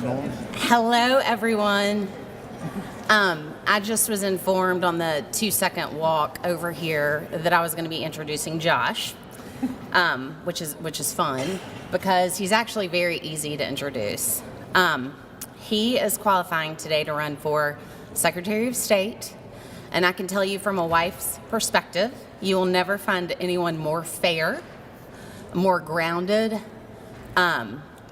Hello, everyone. I just was informed on the 2-second walk over here that I was going to be introducing Josh, which is fun because he's actually very easy to introduce. He is qualifying today to run for Secretary of State, and I can tell you from a wife's perspective, you will never find anyone more fair, more grounded.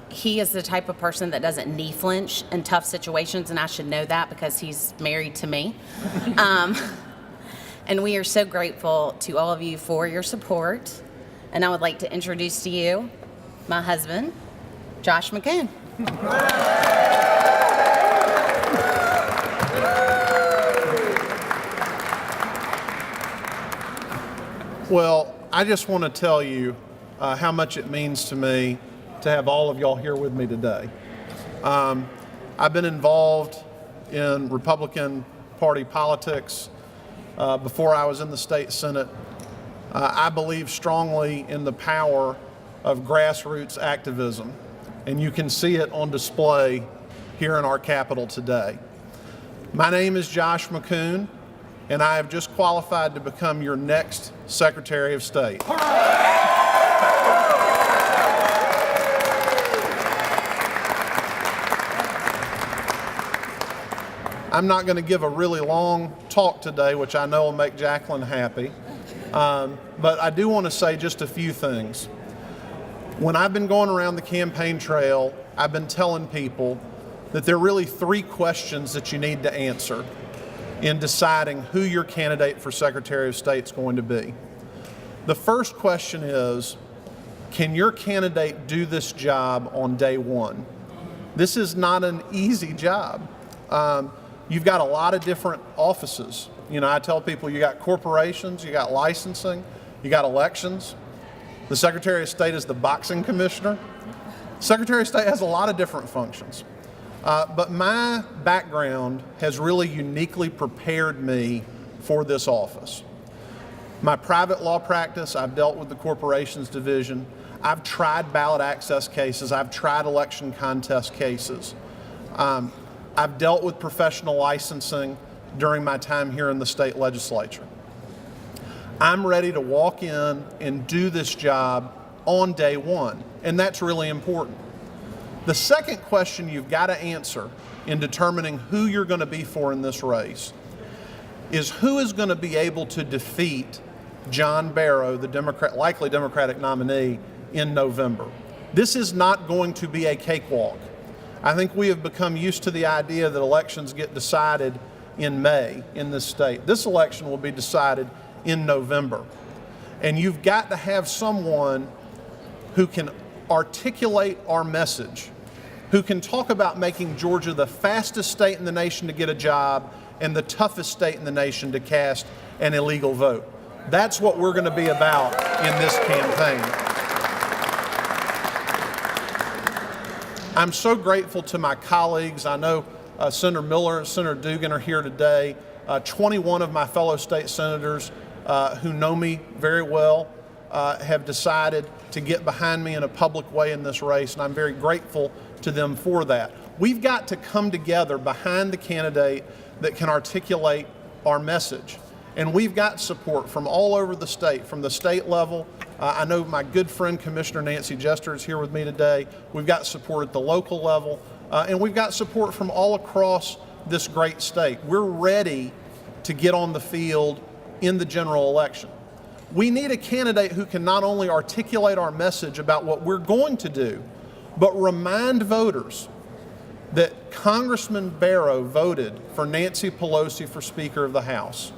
He is the type of person that doesn't knee flinch in tough situations, and I should know that because he's married to me. And we are so grateful to all of you for your support. And I would like to introduce to you my husband, Josh McKoon. Well, I just want to tell you how much it means to me to have all of y'all here with me today. I've been involved in Republican Party politics before I was in the state Senate. I believe strongly in the power of grassroots activism, and you can see it on display here in our Capitol today. My name is Josh McKoon, and I have just qualified to become your next Secretary of State. I'm not going to give a really long talk today, which I know will make Jacqueline happy, but I do want to say just a few things. When I've been going around the campaign trail, I've been telling people that there are really 3 questions that you need to answer in deciding who your candidate for Secretary of State is going to be. The first question is, can your candidate do this job on day one? This is not an easy job. You've got a lot of different offices. You know, I tell people you got corporations, you got licensing, you got elections. The Secretary of State is the boxing commissioner. Secretary of State has a lot of different functions. But my background has really uniquely prepared me for this office. My private law practice, I've dealt with the corporations division. I've tried ballot access cases. I've tried election contest cases. I've dealt with professional licensing during my time here in the state legislature. I'm ready to walk in and do this job on day one, and that's really important. The second question you've got to answer in determining who you're going to be for in this race is who is going to be able to defeat John Barrow, the likely Democratic nominee, in November. This is not going to be a cakewalk. I think we have become used to the idea that elections get decided in May in this state. This election will be decided in November. And you've got to have someone who can articulate our message, who can talk about making Georgia the fastest state in the nation to get a job and the toughest state in the nation to cast an illegal vote. That's what we're going to be about in this campaign. I'm so grateful to my colleagues. I know Senator Miller and Senator Dugan are here today. 21 of my fellow state senators who know me very well have decided to get behind me in a public way in this race, and I'm very grateful to them for that. We've got to come together behind the candidate that can articulate our message. And we've got support from all over the state, from the state level. I know my good friend Commissioner Nancy Jester is here with me today. We've got support at the local level, and we've got support from all across this great state. We're ready to get on the field in the general election. We need a candidate who can not only articulate our message about what we're going to do, but remind voters that Congressman Barrow voted for Nancy Pelosi for Speaker of the House,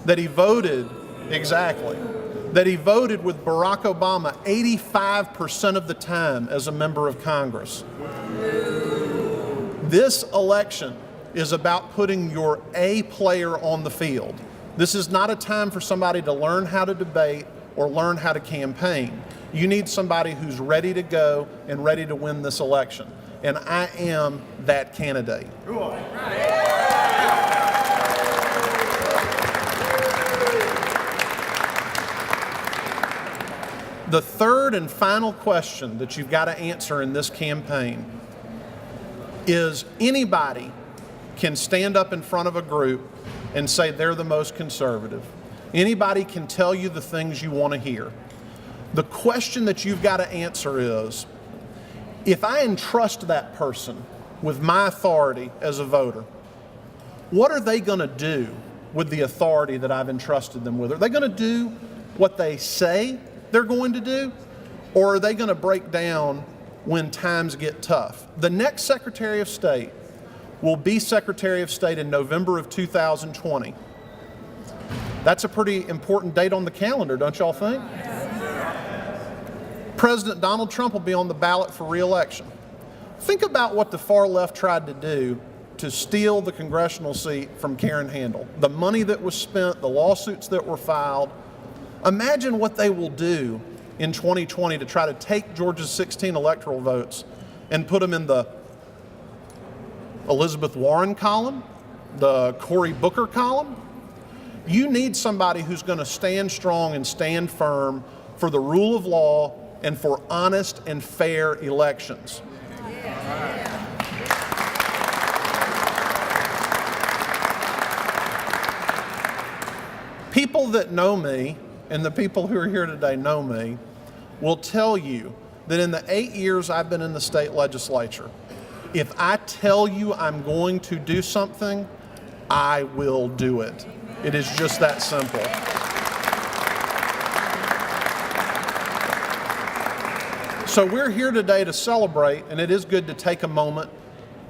that he voted with Barack Obama 85% of the time as a member of Congress. This election is about putting your A player on the field. This is not a time for somebody to learn how to debate or learn how to campaign. You need somebody who's ready to go and ready to win this election. And I am that candidate. The third and final question that you've got to answer in this campaign is anybody can stand up in front of a group and say they're the most conservative. Anybody can tell you the things you want to hear. The question that you've got to answer is, if I entrust that person with my authority as a voter, what are they going to do with the authority that I've entrusted them with? Are they going to do what they say they're going to do? Or are they going to break down when times get tough? The next Secretary of State will be Secretary of State in November of 2020. That's a pretty important date on the calendar, don't y'all think? President Donald Trump will be on the ballot for re-election. Think about what the far left tried to do to steal the congressional seat from Karen Handel. The money that was spent, the lawsuits that were filed. Imagine what they will do in 2020 to try to take Georgia's 16 electoral votes and put them in the Elizabeth Warren column, the Cory Booker column. You need somebody who's going to stand strong and stand firm for the rule of law and for honest and fair elections. People that know me, and the people who are here today know me, will tell you that in the 8 years I've been in the state legislature, if I tell you I'm going to do something, I will do it. It is just that simple. So we're here today to celebrate, and it is good to take a moment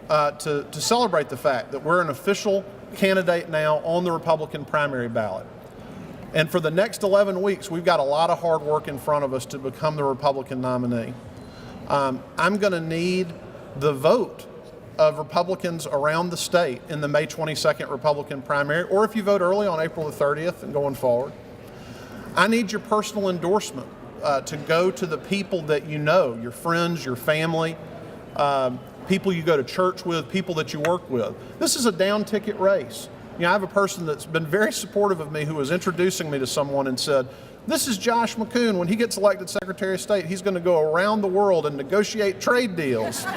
to celebrate the fact that we're an official candidate now on the Republican primary ballot. And for the next 11 weeks, we've got a lot of hard work in front of us to become the Republican nominee. I'm going to need the vote of Republicans around the state in the May 22nd Republican primary, or if you vote early on April the 30th and going forward. I need your personal endorsement to go to the people that you know, your friends, your family, people you go to church with, people that you work with. This is a down ticket race. You know, I have a person that's been very supportive of me who was introducing me to someone and said, "This is Josh McKoon. When he gets elected Secretary of State, he's going to go around the world and negotiate trade deals." And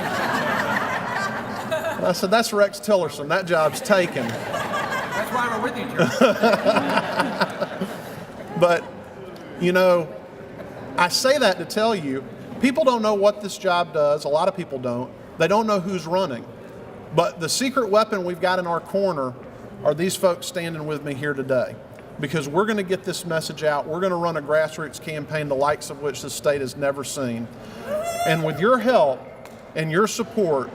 I said, "That's Rex Tillerson. That job's taken." That's why we're with you, Joe. But, you know, I say that to tell you, people don't know what this job does. A lot of people don't. They don't know who's running. But the secret weapon we've got in our corner are these folks standing with me here today, because we're going to get this message out. We're going to run a grassroots campaign, the likes of which the state has never seen. And with your help and your support,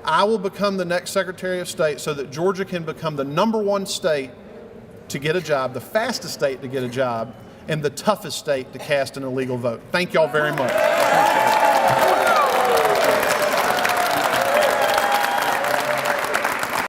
I will become the next Secretary of State so that Georgia can become the #1 state to get a job, the fastest state to get a job, and the toughest state to cast an illegal vote. Thank y'all very much.